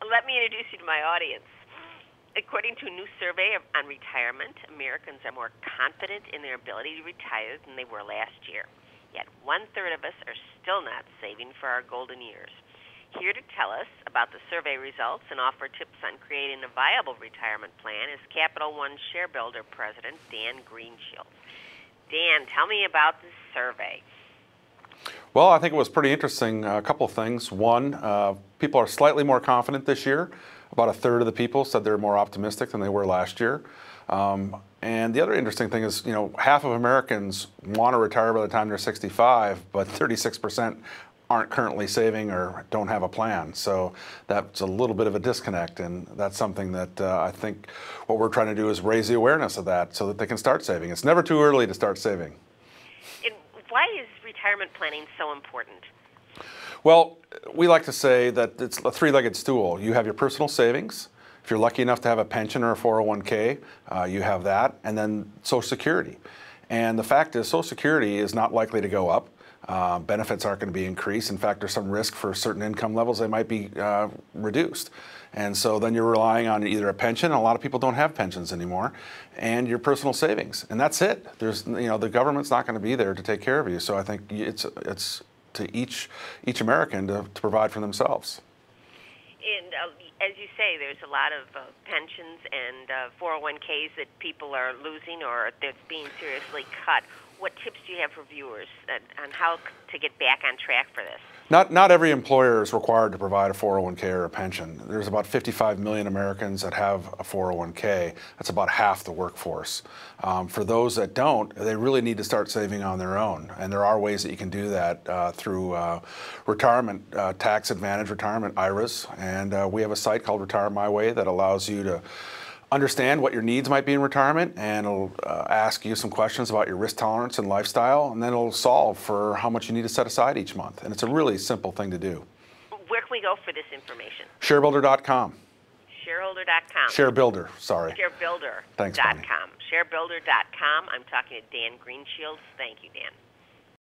let me introduce you to my audience. According to a new survey on retirement, Americans are more confident in their ability to retire than they were last year. Yet 1/3 of us are still not saving for our golden years. Here to tell us about the survey results and offer tips on creating a viable retirement plan is Capital One ShareBuilder President Dan Greenshields. Dan, tell me about this survey. Well, I think it was pretty interesting. A couple of things. One, people are slightly more confident this year. About 1/3 of the people said they're more optimistic than they were last year. And the other interesting thing is, half of Americans want to retire by the time they're 65, but 36% aren't currently saving or don't have a plan. So that's a little bit of a disconnect, and that's something that I think what we're trying to do is raise the awareness of that so that they can start saving. It's never too early to start saving. And why is retirement planning so important? Well, we like to say that it's a three-legged stool. You have your personal savings. If you're lucky enough to have a pension or a 401k, you have that, and then Social Security. And the fact is, Social Security is not likely to go up. Benefits aren't going to be increased. In fact, there's some risk for certain income levels they might be reduced. And so then you're relying on either a pension, and a lot of people don't have pensions anymore, and your personal savings. And that's it. There's, the government's not going to be there to take care of you. So I think it's to each American to provide for themselves. And as you say, there's a lot of pensions and 401ks that people are losing or that's being seriously cut. What tips do you have for viewers on how to get back on track for this? Not every employer is required to provide a 401k or a pension. There's about 55 million Americans that have a 401k. That's about half the workforce. For those that don't, they really need to start saving on their own. And there are ways that you can do that through retirement, tax advantage retirement, IRAs. And we have a site called Retire My Way that allows you to understand what your needs might be in retirement, and it'll ask you some questions about your risk tolerance and lifestyle, and then it'll solve for how much you need to set aside each month. And it's a really simple thing to do. Where can we go for this information? ShareBuilder.com. ShareBuilder.com. ShareBuilder, sorry. ShareBuilder.com. Thanks, Bonnie. ShareBuilder.com. I'm talking to Dan Greenshields. Thank you, Dan.